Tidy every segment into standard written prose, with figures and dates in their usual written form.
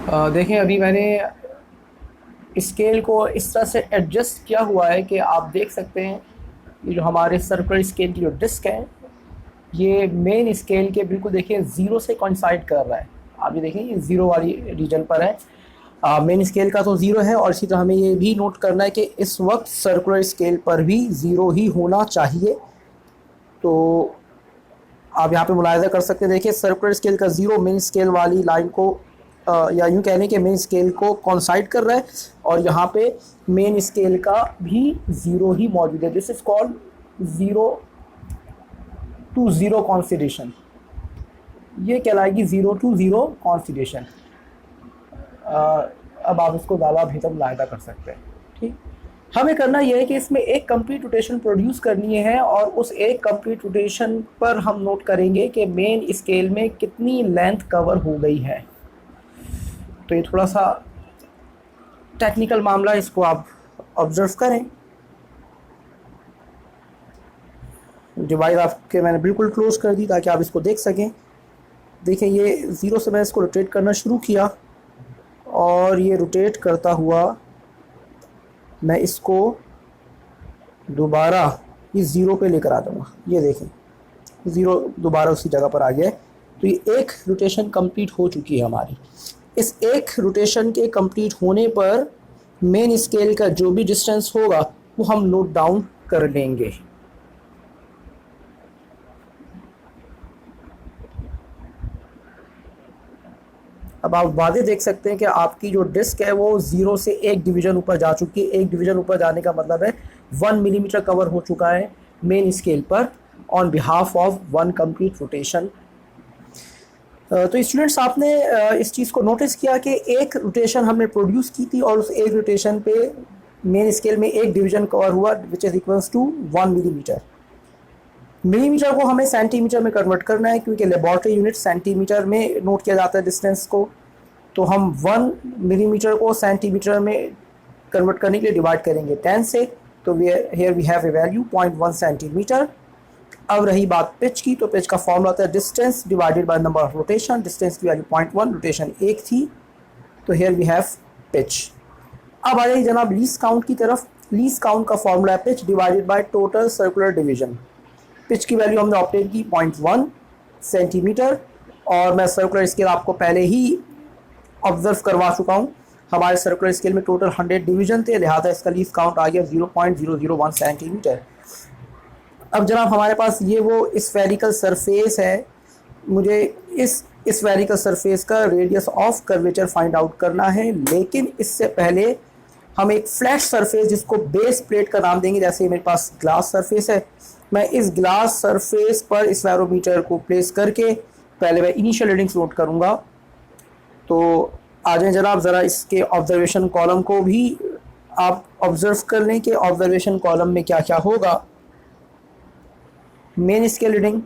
देखें अभी मैंने स्केल को इस तरह से एडजस्ट किया हुआ है कि आप देख सकते हैं ये जो हमारे सर्कुलर स्केल की जो डिस्क है ये मेन स्केल के बिल्कुल देखिए ज़ीरो से कोइंसाइड कर रहा है। आप ये देखें ये ज़ीरो वाली रीजन पर है। मेन स्केल का तो ज़ीरो है और इसी तरह हमें ये भी नोट करना है कि इस वक्त सर्कुलर स्केल पर भी ज़ीरो ही होना चाहिए। तो आप यहाँ पे मुलाहिज़ा कर सकते हैं, देखिए सर्कुलर स्केल का ज़ीरो मेन स्केल वाली लाइन को या यूँ कह लें कि मेन स्केल को कॉन्साइड कर रहा है और यहाँ पे मेन स्केल का भी ज़ीरो ही मौजूद है। This is called zero to zero consideration. ये कहलाएगी ज़ीरो टू ज़ीरो कॉन्सिडेशन। अब आप इसको ज़्यादा बेहतर मुलाहिज़ा कर सकते हैं। ठीक, हमें करना यह है कि इसमें एक कंप्लीट रोटेशन प्रोड्यूस करनी है और उस एक कंप्लीट रोटेशन पर हम नोट करेंगे कि मेन स्केल में कितनी लेंथ कवर हो गई है। तो ये थोड़ा सा टेक्निकल मामला, इसको आप ऑब्जर्व करें। डिवाइस आपके मैंने बिल्कुल क्लोज कर दी ताकि आप इसको देख सकें। देखें ये ज़ीरो से मैंने इसको रोटेट करना शुरू किया और ये रोटेट करता हुआ मैं इसको दोबारा इस ज़ीरो पे लेकर आ दूँगा। ये देखें ज़ीरो दोबारा उसी जगह पर आ गया है। तो ये एक रोटेशन कंप्लीट हो चुकी है हमारी। इस एक रोटेशन के कंप्लीट होने पर मेन स्केल का जो भी डिस्टेंस होगा वो हम नोट डाउन कर लेंगे। अब आप वादे देख सकते हैं कि आपकी जो डिस्क है वो ज़ीरो से एक डिवीज़न ऊपर जा चुकी है। एक डिवीज़न ऊपर जाने का मतलब है 1 मिलीमीटर कवर हो चुका है मेन स्केल पर on behalf of one complete rotation. तो स्टूडेंट्स आपने इस चीज़ को नोटिस किया कि एक रोटेशन हमने प्रोड्यूस की थी और उस एक रोटेशन पे मेन स्केल में एक डिवीज़न कवर हुआ which is equals to 1 millimetre. Millimetre को हमें सेंटीमीटर में कन्वर्ट करना है क्योंकि लेबॉर्ट्री यूनिट सेंटीमीटर में नोट किया जाता है डिस्टेंस को। तो हम 1 मिलीमीटर को सेंटीमीटर में कन्वर्ट करने के लिए डिवाइड करेंगे 10 से। तो here we have a value 0.1 centimetre. अब रही बात पिच की, तो पिच का फॉर्मूला होता है distance divided by number of rotation. Distance की वैल्यू 0.1, रोटेशन एक थी, तो हियर वी हैव पिच। अब आ जाइए जनाब लीस्ट काउंट की तरफ। लीस्ट काउंट का फॉर्मूला है pitch divided by total circular division. Pitch की वैल्यू हमने ऑब्टेन की 0.1 सेंटीमीटर और मैं सर्कुलर स्केल आपको पहले ही ऑब्जर्व करवा चुका हूँ। हमारे सर्कुलर स्केल में टोटल 100 डिवीजन थे, लिहाजा इसका लीस्ट काउंट आ गया 0.001 सेंटीमीटर। अब जनाब हमारे पास ये वो स्फेरिकल सरफेस है, मुझे इस स्फेरिकल सरफेस का radius of curvature find out करना है। लेकिन इससे पहले हम एक फ्लैट सरफेस जिसको बेस प्लेट का नाम देंगे, जैसे मेरे पास ग्लास सरफेस है, मैं इस ग्लास सरफेस पर स्फेरोमीटर को प्लेस करके पहले मैं इनिशियल रीडिंग्स नोट करूँगा। तो आ जाएं जनाब ज़रा इसके ऑब्जर्वेशन कॉलम को भी आप ऑब्जर्व कर लें कि ऑब्जर्वेशन कॉलम में क्या क्या होगा। मेन स्केल रीडिंग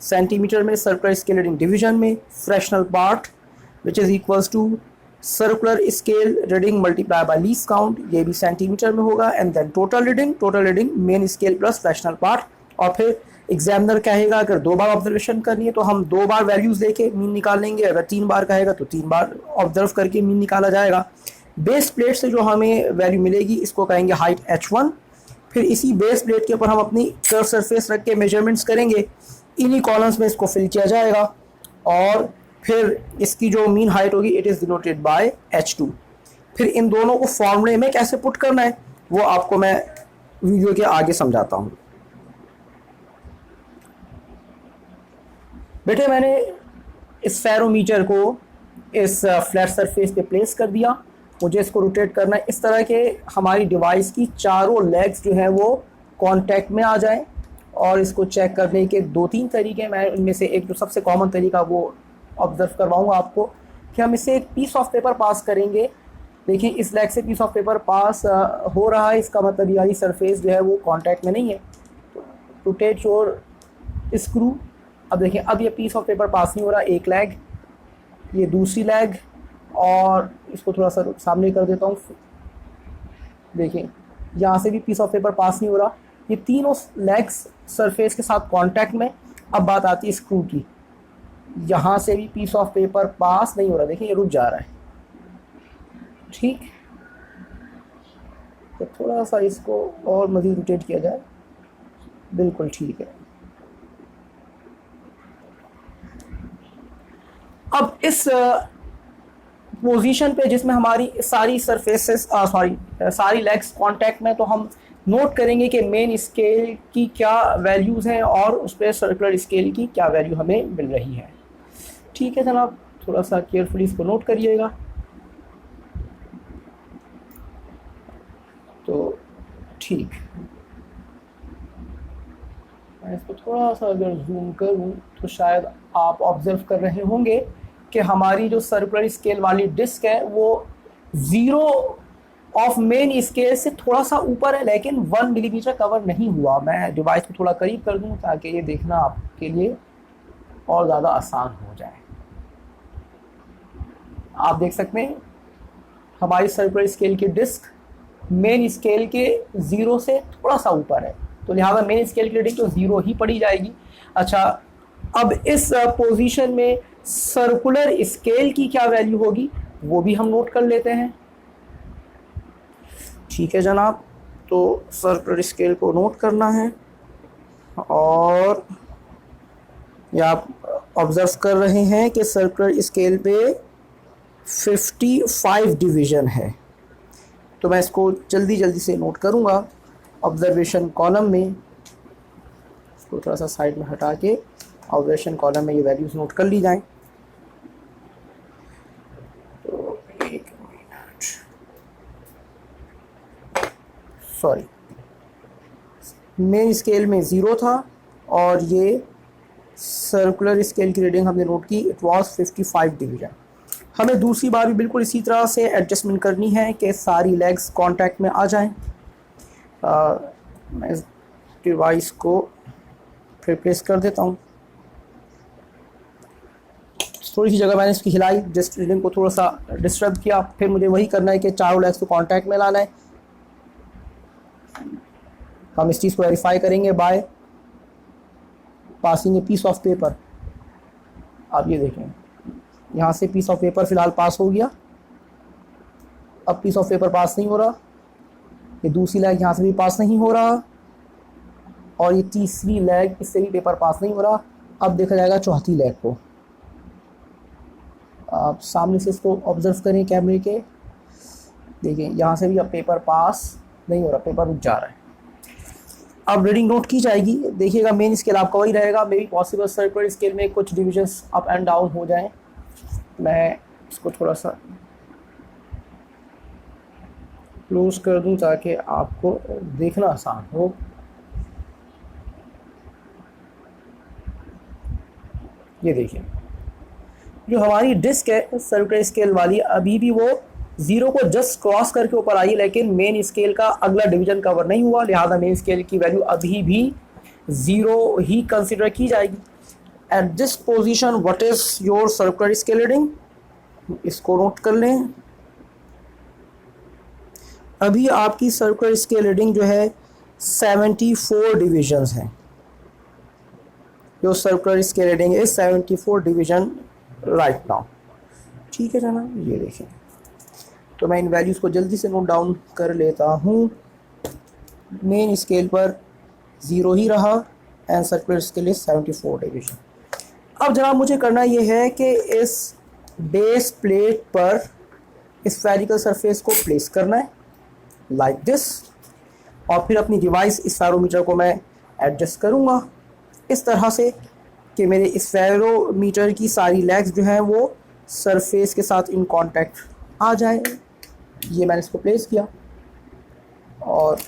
सेंटीमीटर में, सर्कुलर स्केल रीडिंग डिवीजन में, fractional part which is equals to circular scale reading multiply by least count, ये भी सेंटीमीटर में होगा। And then total reading main scale plus fractional part. और फिर examiner कहेगा अगर 2 बार ऑब्जर्वेशन करनी है तो हम 2 बार वैल्यूज़ लेके मीन निकाल लेंगे, अगर 3 बार कहेगा तो 3 बार ऑब्जर्व करके मीन निकाला जाएगा। बेस प्लेट से जो हमें वैल्यू मिलेगी इसको कहेंगे हाइट h1। फिर इसी बेस प्लेट के ऊपर हम अपनी कर्व सरफेस रख के मेजरमेंट्स करेंगे, इन्हीं कॉलम्स में इसको फिल किया जाएगा और फिर इसकी जो मीन हाइट होगी it is denoted by h2। फिर इन दोनों को फॉर्मूले में कैसे पुट करना है वो आपको मैं वीडियो के आगे समझाता हूँ। बेटे मैंने इस फेरोमीटर को इस फ्लैट सरफेस पे प्लेस कर दिया। मुझे इसको रोटेट करना है इस तरह के हमारी डिवाइस की चारों लेग्स जो हैं वो कांटेक्ट में आ जाएं। और इसको चेक करने के 2-3 तरीके, मैं इनमें से एक जो सबसे कॉमन तरीका वो ऑब्जर्व करवाऊंगा आपको कि हम इसे एक पीस ऑफ पेपर पास करेंगे। देखिए इस लेग से पीस ऑफ पेपर पास हो रहा है, इसका मतलब यानी सरफेस जो है वो कांटेक्ट में नहीं है। Rotate your screw. अब देखिए अब ये पीस ऑफ पेपर पास नहीं हो रहा, एक लेग, ये दूसरी लेग, और इसको थोड़ा सा सामने कर देता हूँ। देखिए यहाँ से भी पीस ऑफ पेपर पास नहीं हो रहा, ये तीनों लेग्स सरफेस के साथ कांटेक्ट में। अब बात आती है स्क्रू की, यहाँ से भी पीस ऑफ पेपर पास नहीं हो रहा, देखिए ये रुक जा रहा है। ठीक, तो थोड़ा सा इसको और मज़ीद रोटेट किया जाए, बिल्कुल ठीक है। अब इस पोजीशन पे जिसमें हमारी सारी सरफेसेस सारी लेग्स कांटेक्ट में, तो हम नोट करेंगे कि मेन स्केल की क्या वैल्यूज़ हैं और उस पर सर्कुलर स्केल की क्या वैल्यू हमें मिल रही है। ठीक है जनाब, थोड़ा सा केयरफुली इसको नोट करिएगा। तो ठीक, मैं इसको थोड़ा सा अगर जूम करूं तो शायद आप ऑब्जर्व कर रहे होंगे कि हमारी जो सर्कुलर स्केल वाली डिस्क है वो 0 ऑफ मेन स्केल से थोड़ा सा ऊपर है, लेकिन 1 मिलीमीटर कवर नहीं हुआ। मैं डिवाइस को थोड़ा करीब कर दूं ताकि ये देखना आपके लिए और ज़्यादा आसान हो जाए। आप देख सकते हैं हमारी सर्कुलर स्केल की डिस्क मेन स्केल के 0 से थोड़ा सा ऊपर है, तो लिहाजा मेन स्केल की रीडिंग तो 0 ही पड़ी जाएगी। अच्छा, अब इस पोजीशन में सर्कुलर स्केल की क्या वैल्यू होगी वो भी हम नोट कर लेते हैं। ठीक है जनाब, तो सर्कुलर स्केल को नोट करना है, और ये आप ऑब्जर्व कर रहे हैं कि सर्कुलर स्केल पे 55 डिवीज़न है। तो मैं इसको जल्दी जल्दी से नोट करूँगा ऑब्जर्वेशन कॉलम में। इसको थोड़ा सा साइड में हटा के ऑब्जर्वेशन कॉलम में ये वैल्यूज़ नोट कर ली जाएं। तो एक मिनट, सॉरी, मेन स्केल में 0 था और ये सर्कुलर स्केल की रीडिंग हमने नोट की, इट वाज 55 डिवीज़न। हमें दूसरी बार भी बिल्कुल इसी तरह से एडजस्टमेंट करनी है कि सारी लेग्स कांटेक्ट में आ जाएं। मैं इस डिवाइस को फिर प्लेस कर देता हूँ। थोड़ी सी जगह मैंने इसकी हिलाई, जस्ट रीडिंग को थोड़ा सा डिस्टर्ब किया, फिर मुझे वही करना है कि चारों लेग्स को कांटेक्ट में लाना है। हम इस चीज़ को वेरीफाई करेंगे by passing a piece of paper. आप ये देखें, यहाँ से पीस ऑफ पेपर फ़िलहाल पास हो गया, अब पीस ऑफ पेपर पास नहीं हो रहा, ये दूसरी लेग यहाँ से भी पास नहीं हो रहा, और ये तीसरी लेग इससे भी पेपर पास नहीं हो रहा। अब देखा जाएगा चौथी लेग को। आप सामने से इसको ऑब्जर्व करें कैमरे के, देखिए यहाँ से भी अब पेपर पास नहीं हो रहा, पेपर रुक जा रहा है। अब रीडिंग नोट की जाएगी, देखिएगा मेन स्केल आपका वही रहेगा, may be possible circular scale में कुछ डिविजन्स अप एंड डाउन हो जाएं। मैं इसको थोड़ा सा क्लोज कर दूं ताकि आपको देखना आसान हो। ये देखिए, जो हमारी डिस्क है सर्कुलर स्केल वाली, अभी भी वो 0 को जस्ट क्रॉस करके ऊपर आई, लेकिन मेन स्केल का अगला डिवीजन कवर नहीं हुआ, लिहाजा मेन स्केल की वैल्यू अभी भी 0 ही कंसिडर की जाएगी। At this position what is your circular scale reading, इसको नोट कर लें। अभी आपकी सर्कुलर स्केल रीडिंग जो है 74 डिविजन्स हैं। जो सर्कुलर स्केल रीडिंग है 74 डिवीजन राइट नाउ। ठीक है जनाब, ये देखें, तो मैं इन वैल्यूज़ को जल्दी से नोट डाउन कर लेता हूँ। मेन स्केल पर 0 ही रहा and circular scale is 74 division. अब जनाब मुझे करना ये है कि इस बेस प्लेट पर इस स्फेरिकल सरफेस को प्लेस करना है लाइक दिस, और फिर अपनी डिवाइस स्फेरोमीटर को मैं एडजस्ट करूँगा इस तरह से कि मेरे स्फेरोमीटर की सारी लेग्स जो हैं वो सरफेस के साथ इन कांटेक्ट आ जाए। ये मैंने इसको प्लेस किया, और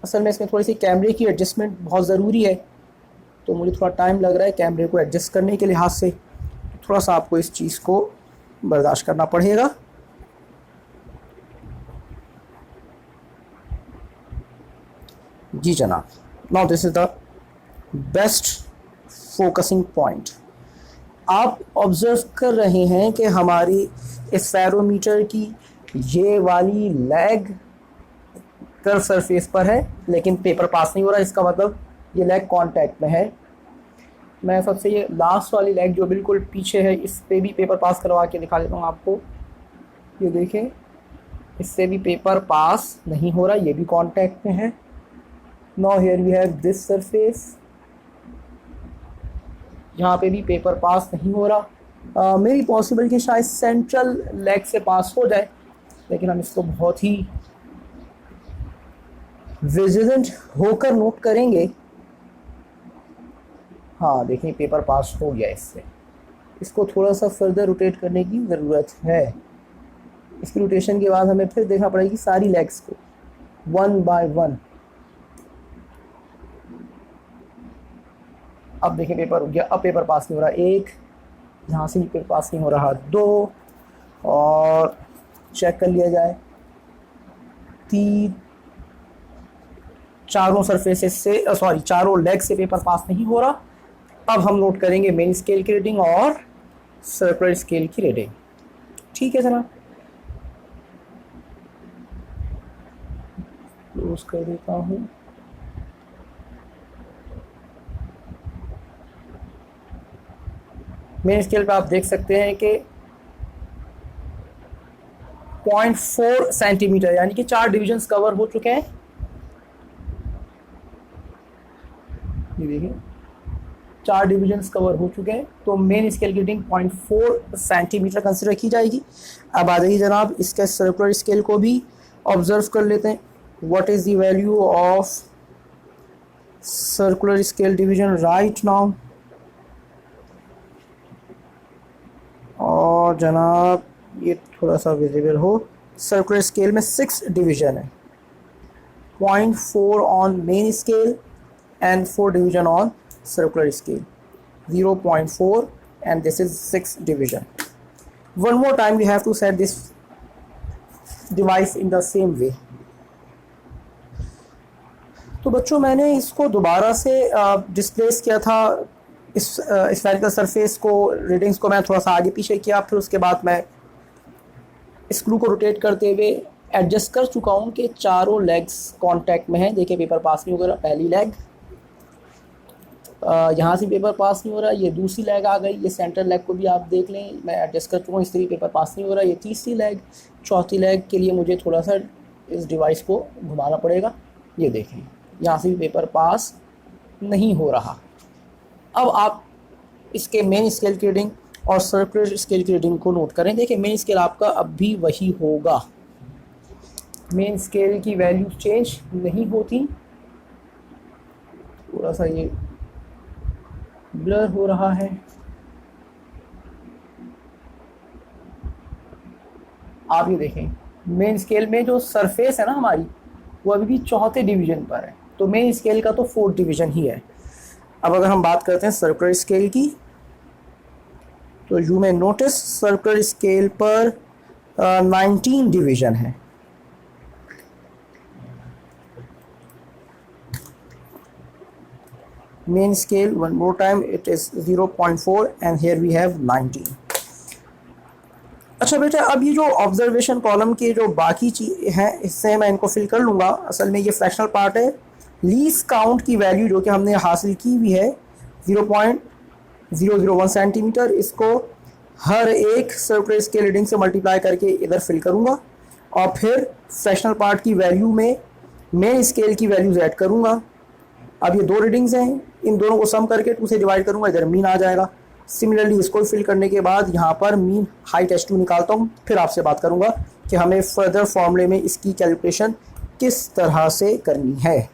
असल में इसमें थोड़ी सी कैमरे की एडजस्टमेंट बहुत ज़रूरी है, तो मुझे थोड़ा टाइम लग रहा है कैमरे को एडजस्ट करने के लिहाज से। थोड़ा सा आपको इस चीज़ को बर्दाश्त करना पड़ेगा। जी जनाब, now this is the best focusing point. आप ऑब्जर्व कर रहे हैं कि हमारी स्फेरोमीटर की ये वाली लेग कर्व सरफेस पर है, लेकिन पेपर पास नहीं हो रहा। इसका मतलब ये लेग कांटेक्ट में है। मैं सबसे ये लास्ट वाली लेग जो बिल्कुल पीछे है इस पे भी पेपर पास करवा के दिखा देता हूँ आपको। ये देखें, इससे भी पेपर पास नहीं हो रहा, ये भी कांटेक्ट में है। Now here we have this surface, यहाँ पे भी पेपर पास नहीं हो रहा। मेरी पॉसिबल कि शायद सेंट्रल लेग से पास हो जाए, लेकिन हम इसको बहुत ही विजिलेंट होकर नोट करेंगे। हाँ देखिए, पेपर पास हो गया इससे। इसको थोड़ा सा फर्दर रोटेट करने की ज़रूरत है। इसकी रोटेशन के बाद हमें फिर देखना पड़ेगी सारी लेग्स को वन बाय वन। अब देखिए पेपर हो गया, अब पेपर पास नहीं हो रहा एक, यहाँ से भी पेपर पास नहीं हो रहा दो, और चेक कर लिया जाए तीन, चारों सरफेसेस से चारों लेग से पेपर पास नहीं हो रहा। अब हम नोट करेंगे मेन स्केल की रीडिंग और सर्कुलर स्केल की रीडिंग। ठीक है जनाब, क्लोज कर देता हूँ। मेन स्केल पे आप देख सकते हैं कि 0.4 सेंटीमीटर यानी कि 4 डिविजन्स कवर हो चुके हैं। ये देखिए 4 डिविजन्स कवर हो चुके हैं, तो मेन स्केल की रीडिंग 0.4 सेंटीमीटर कंसिडर की जाएगी। अब आ जाइए जनाब, इसके सर्कुलर स्केल को भी ऑब्जर्व कर लेते हैं। What is the value of circular scale division right now. और जनाब ये थोड़ा सा विजिबल हो, सर्कुलर स्केल में 6 डिवीजन है, 0.4 on main scale and 4 division on circular scale, 0.4 and this is 6 division. One more time we have to set this device in the same way. तो बच्चों मैंने इसको दोबारा से डिस्प्लेस किया था, इस स्फेरिकल सरफेस को, रीडिंग्स को मैं थोड़ा सा आगे पीछे किया, फिर उसके बाद मैं स्क्रू को रोटेट करते हुए एडजस्ट कर चुका हूँ कि चारों लेग्स कांटेक्ट में हैं। देखिए पेपर पास नहीं हो रहा, पहली लेग, यहाँ से पेपर पास नहीं हो रहा, ये दूसरी लेग आ गई, ये सेंटर लेग को भी आप देख लें, मैं एडजस्ट कर चुका हूँ, इससे भी पेपर पास नहीं हो रहा, ये तीसरी लेग, चौथी लेग के लिए मुझे थोड़ा सा इस डिवाइस को घुमाना पड़ेगा। ये देखें यहाँ से भी पेपर पास नहीं हो रहा। अब आप इसके मेन स्केल की रीडिंग और सर्कुलर स्केल की रीडिंग को नोट करें। देखिए मेन स्केल आपका अब भी वही होगा, मेन स्केल की वैल्यू चेंज नहीं होती। थोड़ा सा ये ब्लर हो रहा है, आप ये देखें मेन स्केल में जो सरफेस है ना हमारी, वो अभी भी चौथे डिवीजन पर है, तो मेन स्केल का तो 4th डिवीजन ही है। अब अगर हम बात करते हैं सर्कुलर स्केल की, तो यू में नोटिस सर्कुलर स्केल पर 19 डिवीजन है। Main scale, one more time, it is 0.4 and here we have 19. अच्छा बेटा, अब ये जो ऑब्जर्वेशन कॉलम के जो बाकी चीज़ हैं इससे मैं इनको फिल कर लूँगा। असल में ये फ्रैक्शनल पार्ट है। लीस्ट काउंट की वैल्यू जो कि हमने हासिल की हुई है 0.001 सेंटीमीटर, इसको हर एक सर्कुलर स्केल रीडिंग से मल्टीप्लाई करके इधर फिल करूँगा और फिर फ्रैक्शनल पार्ट की वैल्यू में मेन स्केल की वैल्यूज ऐड करूँगा। अब ये 2 रीडिंग्स हैं, इन दोनों को सम करके 2 से डिवाइड करूँगा, इधर मीन आ जाएगा। सिमिलरली इसको फिल करने के बाद यहाँ पर मीन हाइट H2 निकालता हूँ, फिर आपसे बात करूँगा कि हमें फर्दर फॉर्मूले में इसकी कैलकुलेशन किस तरह से करनी है।